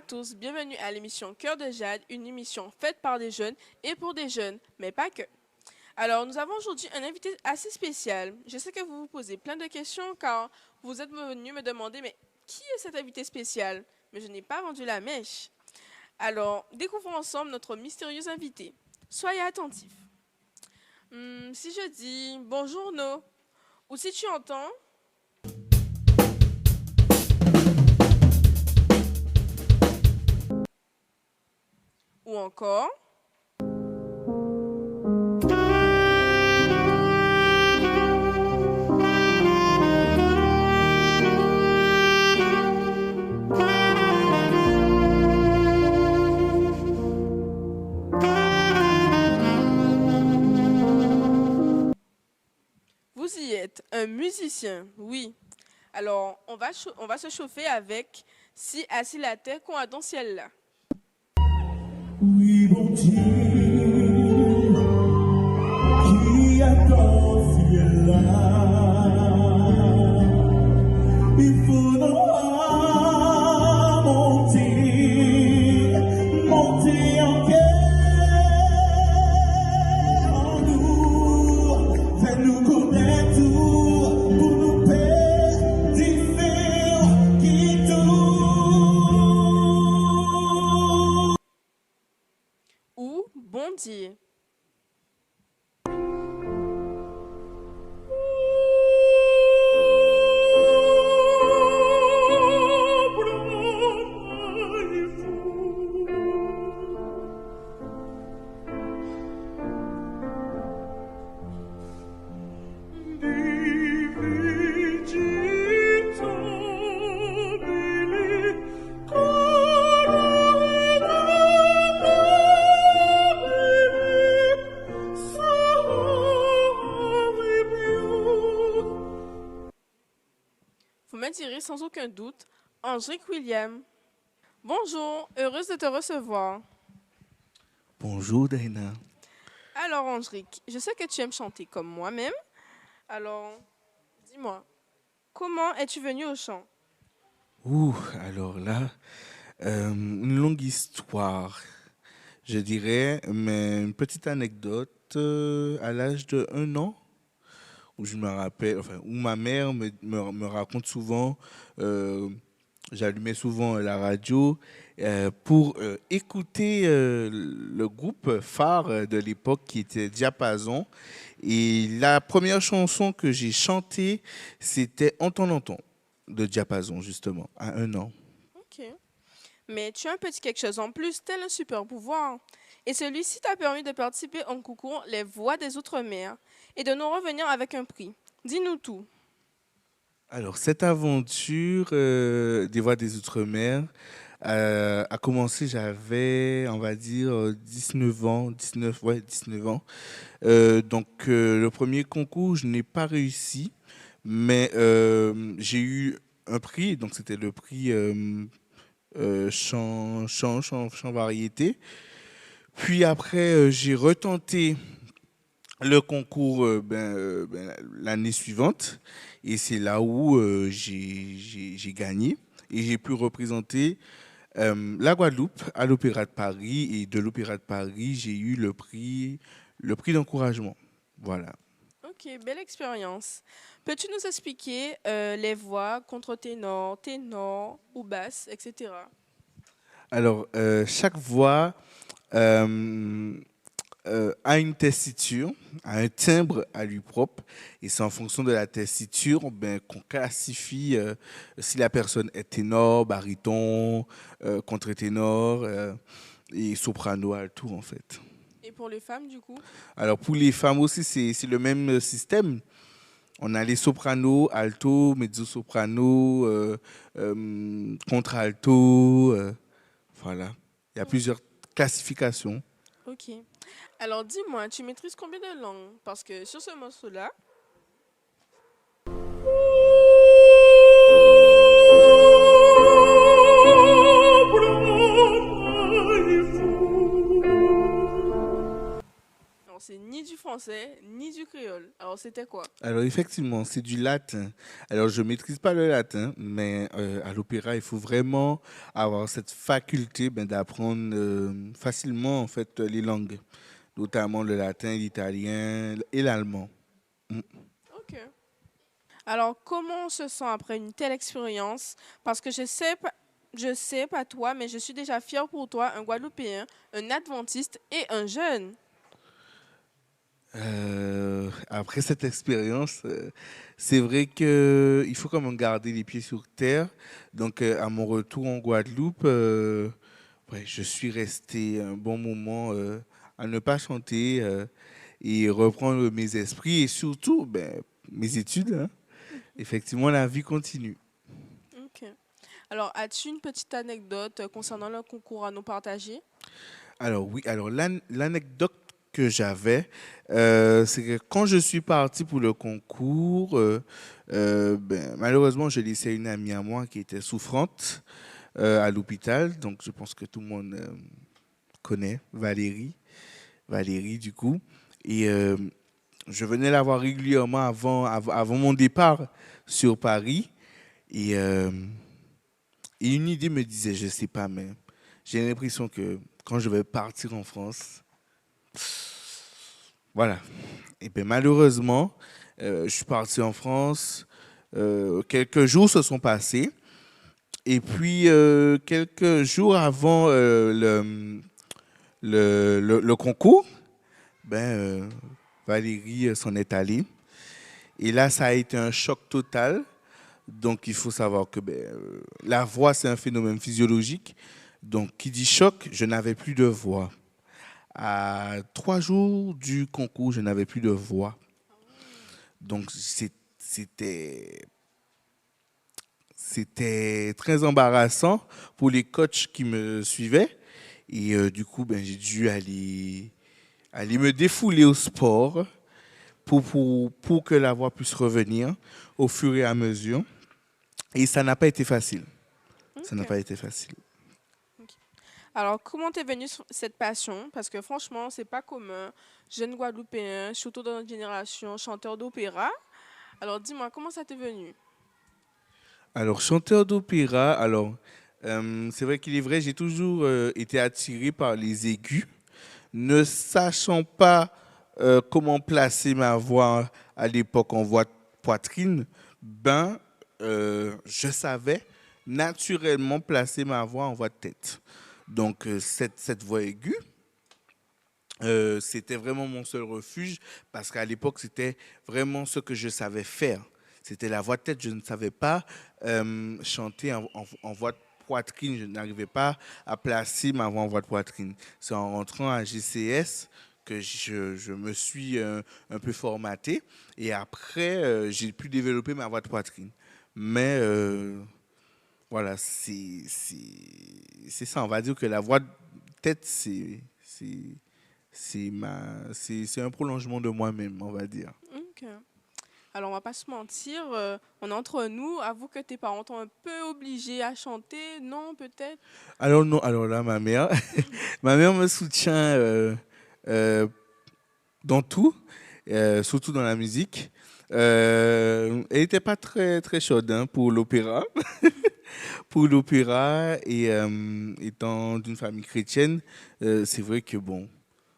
à tous, bienvenue à l'émission Cœur de Jade, une émission faite par des jeunes et pour des jeunes, mais pas que. Alors, nous avons aujourd'hui un invité assez spécial. Je sais que vous vous posez plein de questions car vous êtes venu me demander, mais qui est cet invité spécial? Mais je n'ai pas rendu la mèche. Alors, découvrons ensemble notre mystérieux invité. Soyez attentifs. Si je dis bonjour No, ou si tu entends, ou encore, vous y êtes, un musicien, oui. Alors, on va se chauffer avec Si assis la terre qu'on a dans le ciel là. Oui, mon Dieu, qui a dans ciel-là, il faudra monter en guerre en nous, fais-nous connaître tout, pour nous faire différents qui tout. Ou bon Dieu. Vous me direz sans aucun doute, Angélique William. Bonjour, heureuse de te recevoir. Bonjour Daina. Alors Angélique, je sais que tu aimes chanter comme moi-même. Alors, dis-moi, comment es-tu venue au chant? Alors là, une longue histoire, je dirais, mais une petite anecdote à l'âge de 1 an, où je me rappelle, enfin, où ma mère me raconte souvent, j'allumais souvent la radio pour écouter le groupe phare de l'époque qui était Diapason. Et la première chanson que j'ai chantée, c'était Entend de Diapason, justement, à 1 an. Ok. Mais tu as un petit quelque chose en plus, tel un super pouvoir. Et celui-ci t'a permis de participer au concours Les Voix des Outre-mer et de nous revenir avec un prix. Dis-nous tout. Alors, cette aventure des Voix des Outre-mer a commencé, j'avais, on va dire, 19 ans, 19, ouais, 19 ans. Le premier concours, je n'ai pas réussi, mais j'ai eu un prix, donc c'était le prix chant variété. Puis après, j'ai retenté le concours l'année suivante et c'est là où j'ai gagné et j'ai pu représenter la Guadeloupe à l'Opéra de Paris et de l'Opéra de Paris, j'ai eu le prix d'encouragement. Voilà. Ok, belle expérience. Peux-tu nous expliquer les voix contre-ténor, ténor ou basse, etc. Alors, chaque voix euh, a une tessiture, a un timbre à lui propre, et c'est en fonction de la tessiture qu'on classifie si la personne est ténor, baryton, contre-ténor et soprano, alto en fait. Et pour les femmes, du coup? Alors pour les femmes aussi, c'est le même système. On a les sopranos, alto, mezzo-soprano, contre-alto, voilà. Il y a plusieurs classifications. Ok. Alors dis-moi, tu maîtrises combien de langues? Parce que sur ce morceau-là, non, c'est ni du français ni du créole. Alors, c'était quoi? Alors effectivement, c'est du latin. Alors je maîtrise pas le latin, mais à l'opéra, il faut vraiment avoir cette faculté d'apprendre facilement en fait les langues, notamment le latin, l'italien et l'allemand. Mm. Ok. Alors, comment on se sent après une telle expérience? Parce que je sais pas toi, mais je suis déjà fière pour toi, un Guadeloupéen, un adventiste et un jeune. Après cette expérience, c'est vrai que il faut quand même garder les pieds sur terre. Donc, à mon retour en Guadeloupe, ouais, je suis resté un bon moment à ne pas chanter et reprendre mes esprits et surtout mes études, hein. Effectivement, la vie continue. Ok. Alors, as-tu une petite anecdote concernant le concours à nous partager? Alors oui, alors l'anecdote que j'avais, c'est que quand je suis parti pour le concours, malheureusement, je laissais une amie à moi qui était souffrante à l'hôpital. Donc, je pense que tout le monde connaît Valérie. Valérie, du coup. Et je venais la voir régulièrement avant mon départ sur Paris. Et, euh, et une idée me disait, je sais pas, mais j'ai l'impression que quand je vais partir en France, voilà. Et bien malheureusement, je suis parti en France. Quelques jours se sont passés. Et puis, quelques jours avant le concours, ben, Valérie s'en est allée. Et là, ça a été un choc total. Donc, il faut savoir que la voix, c'est un phénomène physiologique. Donc, qui dit choc, je n'avais plus de voix. À 3 jours du concours, je n'avais plus de voix. Donc, c'était c'était très embarrassant pour les coachs qui me suivaient. Et du coup, j'ai dû aller me défouler au sport pour que la voix puisse revenir au fur et à mesure. Et ça n'a pas été facile. Ça n'a Ok. pas été facile. Ok. Alors, comment t'es venue cette passion? Parce que franchement, c'est pas commun. Jeune Guadeloupéen, surtout dans notre génération, chanteur d'opéra. Alors, dis-moi, comment ça t'est venu? Alors, chanteur d'opéra, alors, c'est vrai qu'il est vrai, j'ai toujours été attiré par les aigus. Ne sachant pas comment placer ma voix à l'époque en voix de poitrine, je savais naturellement placer ma voix en voix de tête. Donc, cette voix aiguë, c'était vraiment mon seul refuge parce qu'à l'époque, c'était vraiment ce que je savais faire. C'était la voix de tête. Je ne savais pas chanter en voix de poitrine. Je n'arrivais pas à placer ma voix en voix de poitrine. C'est en rentrant à GCS que je me suis un peu formaté et après, j'ai pu développer ma voix de poitrine. Mais voilà, c'est ça. On va dire que la voix de tête, c'est un prolongement de moi-même, on va dire. Ok. Alors, on va pas se mentir, on est entre nous. Avoue que tes parents t'ont un peu obligé à chanter, non, peut-être? Alors non, alors là, ma mère, ma mère me soutient euh, dans tout, surtout dans la musique. Elle n'était pas très très chaude hein, pour l'opéra, pour l'opéra et étant d'une famille chrétienne, c'est vrai que bon,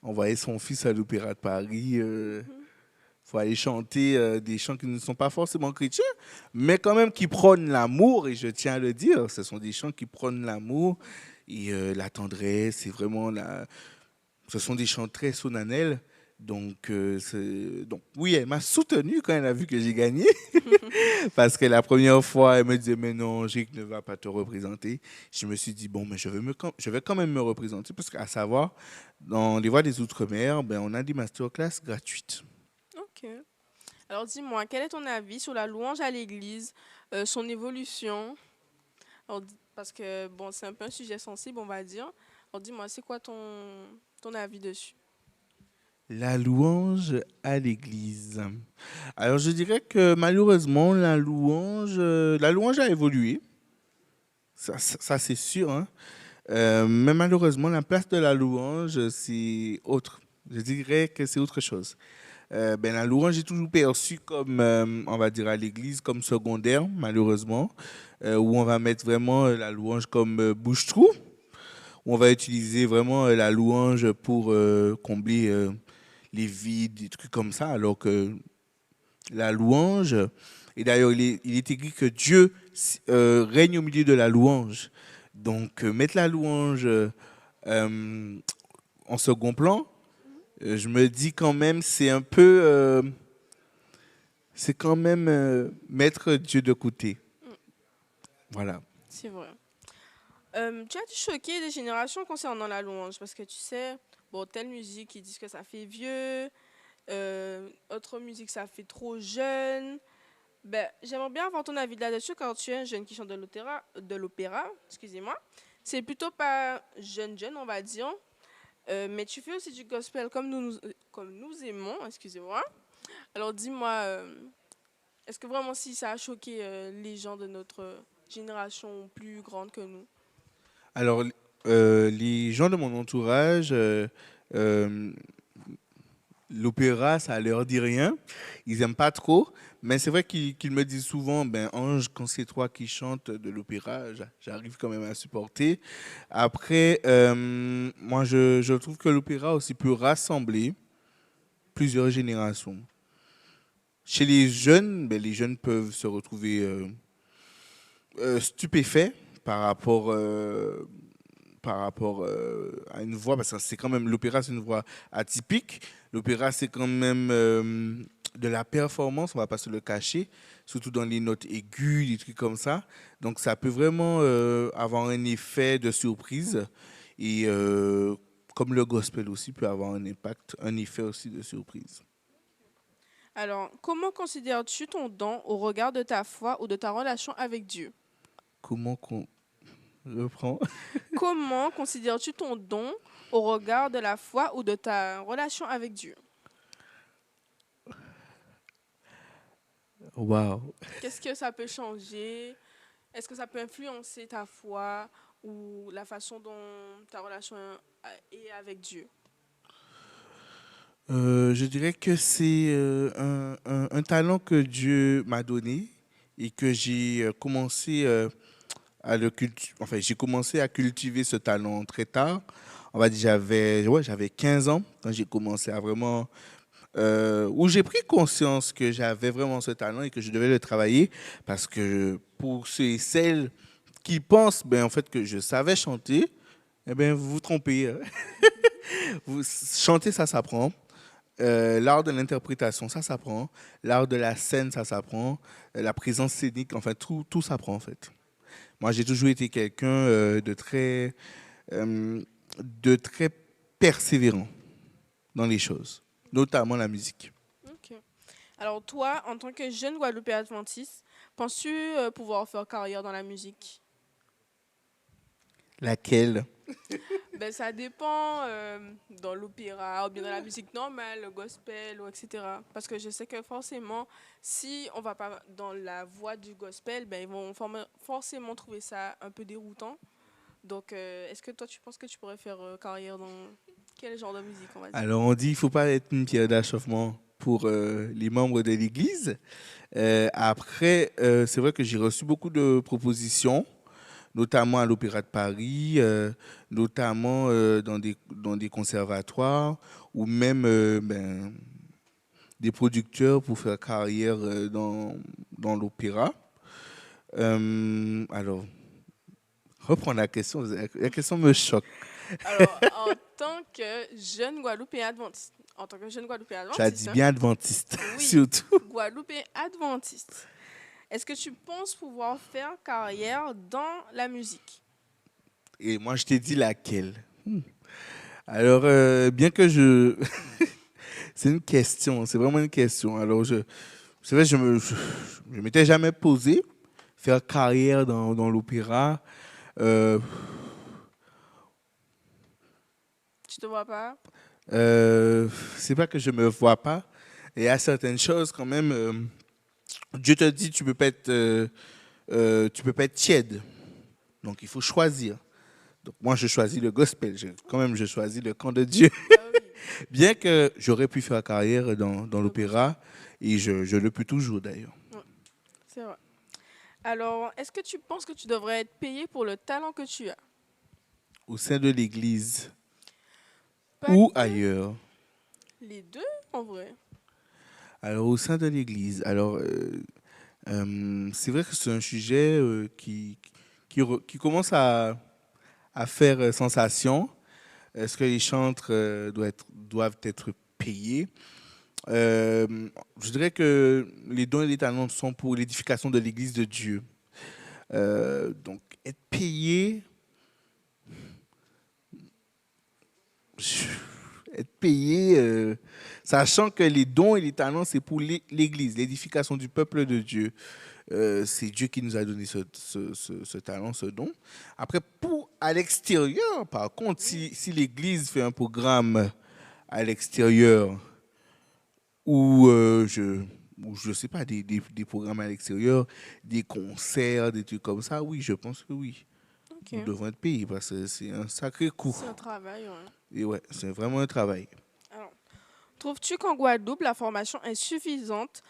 envoyer son fils à l'opéra de Paris. Mhm. Faut aller chanter des chants qui ne sont pas forcément chrétiens, mais quand même qui prônent l'amour, et je tiens à le dire, ce sont des chants qui prônent l'amour et la tendresse, c'est vraiment ce sont des chants très solennels. Donc, donc oui, elle m'a soutenu quand elle a vu que j'ai gagné, parce que la première fois, elle me disait, mais non, Jake ne va pas te représenter. Je me suis dit, bon, mais je vais quand même me représenter, parce qu'à savoir, dans les voix des Outre-mer, on a des masterclass gratuites. Ok. Alors, dis-moi, quel est ton avis sur la louange à l'église, son évolution? Alors, parce que, bon, c'est un peu un sujet sensible, on va dire. Alors, dis-moi, c'est quoi ton avis dessus? La louange à l'église. Alors, je dirais que malheureusement, la louange a évolué. Ça, c'est sûr, hein. Mais malheureusement, la place de la louange, c'est autre. Je dirais que c'est autre chose. La louange est toujours perçue comme, on va dire à l'église, comme secondaire, malheureusement, où on va mettre vraiment la louange comme bouche-trou, où on va utiliser vraiment la louange pour combler les vides, des trucs comme ça, alors que la louange, et d'ailleurs il est écrit que Dieu règne au milieu de la louange. Donc mettre la louange en second plan, je me dis quand même c'est un peu, c'est quand même mettre Dieu de côté. Voilà. C'est vrai. Tu as-tu choqué des générations concernant la louange? Parce que tu sais, bon, telle musique, ils disent que ça fait vieux, autre musique, ça fait trop jeune. Ben, j'aimerais bien avoir ton avis là-dessus quand tu es un jeune qui chante de l'opéra, excusez-moi. C'est plutôt pas jeune, on va dire, mais tu fais aussi du gospel comme nous aimons, excusez-moi. Alors dis-moi, est-ce que vraiment si ça a choqué les gens de notre génération plus grande que nous? Alors, les gens de mon entourage, euh, l'opéra, ça leur dit rien. Ils aiment pas trop. Mais c'est vrai qu'ils me disent souvent, ben Ange, quand c'est toi qui chantes de l'opéra, j'arrive quand même à supporter. Après, moi, je trouve que l'opéra aussi peut rassembler plusieurs générations. Chez les jeunes, ben, les jeunes peuvent se retrouver stupéfaits par rapport à une voix, parce que c'est quand même l'opéra, c'est une voix atypique. L'opéra, c'est quand même de la performance, on va pas se le cacher, surtout dans les notes aiguës, des trucs comme ça. Donc ça peut vraiment avoir un effet de surprise. Et comme le gospel aussi peut avoir un impact, un effet aussi de surprise. Alors, comment considères-tu ton don au regard de ta foi ou de ta relation avec Dieu? Comment qu'on reprend? Comment considères-tu ton don au regard de la foi ou de ta relation avec Dieu? Waouh! Qu'est-ce que ça peut changer? Est-ce que ça peut influencer ta foi ou la façon dont ta relation est avec Dieu? Je dirais que c'est un talent que Dieu m'a donné et que j'ai commencé à le cultiver. Enfin, j'ai commencé à cultiver ce talent très tard. On va dire j'avais 15 ans quand j'ai commencé à vraiment où j'ai pris conscience que j'avais vraiment ce talent et que je devais le travailler parce que pour ceux et celles qui pensent ben en fait que je savais chanter, eh ben vous vous trompez, hein. Chanter ça s'apprend. L'art de l'interprétation, ça s'apprend. L'art de la scène, ça s'apprend. La présence scénique, enfin, tout s'apprend, en fait. Moi, j'ai toujours été quelqu'un euh, de très persévérant dans les choses, notamment la musique. Ok. Alors toi, en tant que jeune Guadeloupéen adventiste, penses-tu pouvoir faire carrière dans la musique? Laquelle? Ben, ça dépend dans l'opéra ou bien dans la musique normale, le gospel, ou etc. Parce que je sais que forcément, si on va pas dans la voie du gospel, ben, ils vont forcément trouver ça un peu déroutant. Donc, est-ce que toi, tu penses que tu pourrais faire carrière dans quel genre de musique, on va dire? Alors, on dit qu'il ne faut pas être une pierre d'achoppement pour les membres de l'Église. Après, c'est vrai que j'ai reçu beaucoup de propositions, notamment à l'Opéra de Paris, notamment dans des conservatoires, ou même des producteurs pour faire carrière dans l'opéra. Alors, reprendre la question, la question me choque. Alors, en tant que jeune Guadeloupéen Tu as adventiste, dit hein, bien adventiste, oui, surtout. Guadeloupéen adventiste, est-ce que tu penses pouvoir faire carrière dans la musique? Et moi, je t'ai dit laquelle. Alors, bien que je... c'est une question, c'est vraiment une question. Alors, c'est vrai, je m'étais jamais posé faire carrière dans l'opéra. Euh, Tu te vois pas? c'est pas que je me vois pas. Il y a certaines choses quand même. Dieu te dit, tu peux pas être tiède. Donc, il faut choisir. Donc, moi, je choisis le gospel. Quand même, je choisis le camp de Dieu. Ah oui. Bien que j'aurais pu faire carrière dans l'opéra, et je le peux toujours d'ailleurs. C'est vrai. Alors, est-ce que tu penses que tu devrais être payé pour le talent que tu as? Au sein de l'église Pas ou que ailleurs. les deux, en vrai. Alors, au sein de l'église, alors, c'est vrai que c'est un sujet qui commence à faire sensation. Est-ce que les chantres doivent être payés? Je dirais que les dons et les talents sont pour l'édification de l'Église de Dieu. Donc, être payé, être payé, sachant que les dons et les talents, c'est pour l'Église, l'édification du peuple de Dieu. C'est Dieu qui nous a donné ce talent, ce don. Après, à l'extérieur, par contre, si l'Église fait un programme à l'extérieur, ou je sais pas, des programmes à l'extérieur, des concerts, des trucs comme ça, oui, je pense que oui. Ok. Nous devons être payés parce que c'est un sacré coup. C'est un travail, ouais. Et ouais, c'est vraiment un travail. Alors, trouves-tu qu'en Guadeloupe, la formation est suffisante,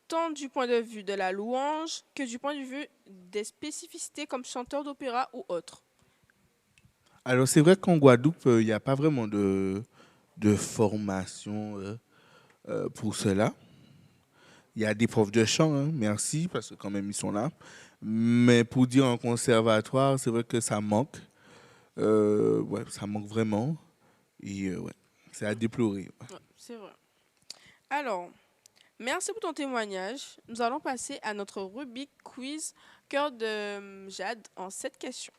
tant du point de vue de la louange que du point de vue des spécificités comme chanteur d'opéra ou autre? Alors, c'est vrai qu'en Guadeloupe, il n'y a pas vraiment de formation pour cela. Il y a des profs de chant, hein, merci, parce que quand même, ils sont là. Mais pour dire un conservatoire, c'est vrai que ça manque. Ouais, ça manque vraiment. Et ouais, c'est à déplorer. Ouais, c'est vrai. Alors, merci pour ton témoignage. Nous allons passer à notre rubrique quiz Cœur de Jade en 7 questions.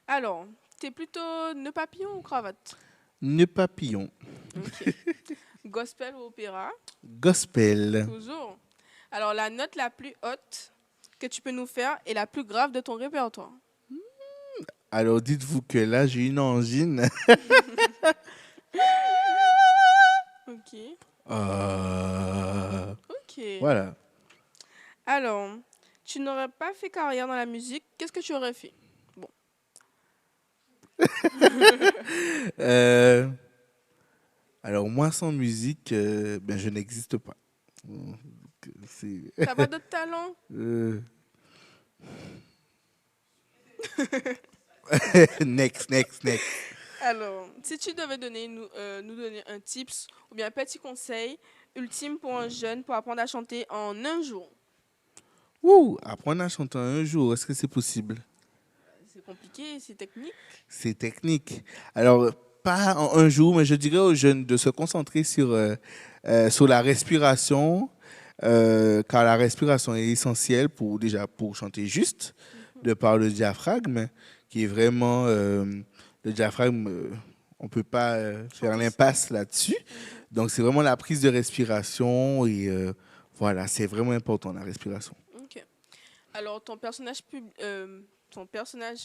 Alors, t'es plutôt nœud papillon ou cravate? Nœud papillon. Ok. Gospel ou opéra? Gospel. Toujours. Alors, la note la plus haute que tu peux nous faire est la plus grave de ton répertoire. Alors, dites-vous que là, j'ai une angine. Ok. Ok. Voilà. Alors, tu n'aurais pas fait carrière dans la musique, qu'est-ce que tu aurais fait? Bon. Alors, moi, sans musique, ben, je n'existe pas. C'est... T'as pas d'autre talent? Next. Alors, si tu devais nous donner un tips ou bien un petit conseil ultime pour un jeune pour apprendre à chanter en un jour. Apprendre à chanter un jour, est-ce que c'est possible? C'est compliqué, c'est technique. C'est technique. Alors, pas en un jour, mais je dirais aux jeunes de se concentrer sur la respiration, car la respiration est essentielle pour chanter juste, de par le diaphragme, qui est vraiment... le diaphragme, on ne peut pas faire l'impasse là-dessus. Donc, c'est vraiment la prise de respiration et voilà, c'est vraiment important, la respiration. Ok. Alors, ton personnage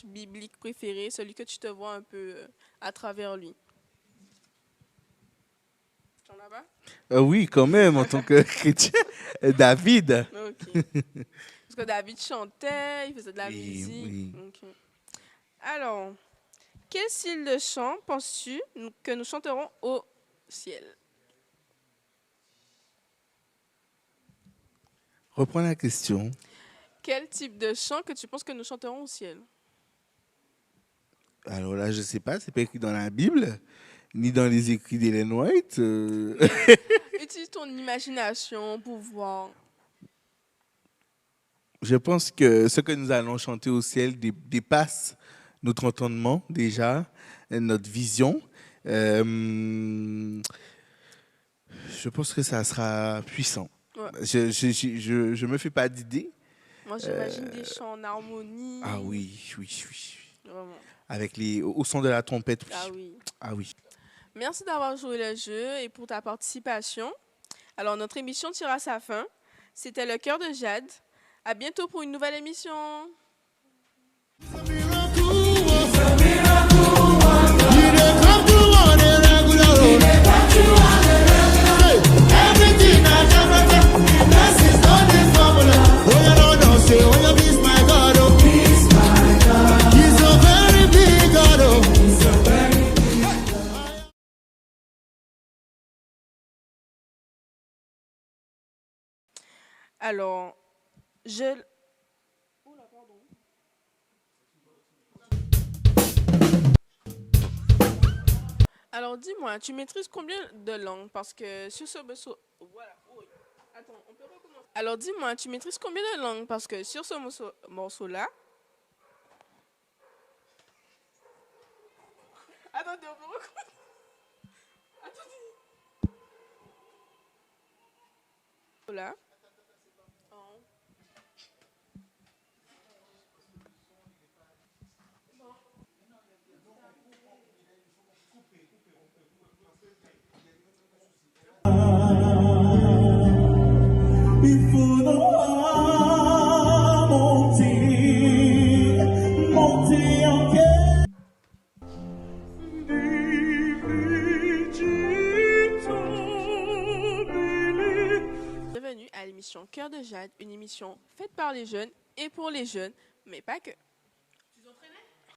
biblique préféré, celui que tu te vois un peu à travers lui. Tu en as pas? Oui, quand même, en tant que chrétien. David. Ok. Parce que David chantait, il faisait de la Oui, musique. oui. Ok. Alors, quel style de chant penses-tu que nous chanterons au ciel? Reprends la question. Quel type de chant que tu penses que nous chanterons au ciel? Alors là, je ne sais pas, c'est pas écrit dans la Bible, ni dans les écrits d'Ellen White. Utilise ton imagination pour voir. Je pense que ce que nous allons chanter au ciel dépasse notre entendement déjà, notre vision. Je pense que ça sera puissant. Ouais. Je me fais pas d'idée. Moi, j'imagine des chants en harmonie. Ah oui. Vraiment. Avec au son de la trompette. Ah oui. Ah oui. Merci d'avoir joué le jeu et pour ta participation. Alors, notre émission tire à sa fin. C'était le Cœur de Jade. À bientôt pour une nouvelle émission. Everything I got, blessings on the formula. Oh, you know, say, oh, you please, my God, oh, please. Alors, je... Oula, pardon. Alors, dis-moi, tu maîtrises combien de langues? Parce que sur ce morceau... Voilà, oui. Attends, on peut recommencer. Alors, dis-moi, tu maîtrises combien de langues? Parce que sur ce morceau-là... Attendez, on peut recommencer. Attendez. Là. Oh. Il faudra monter en guerre. Bienvenue à l'émission Cœur de Jade, une émission faite par les jeunes et pour les jeunes, mais pas que.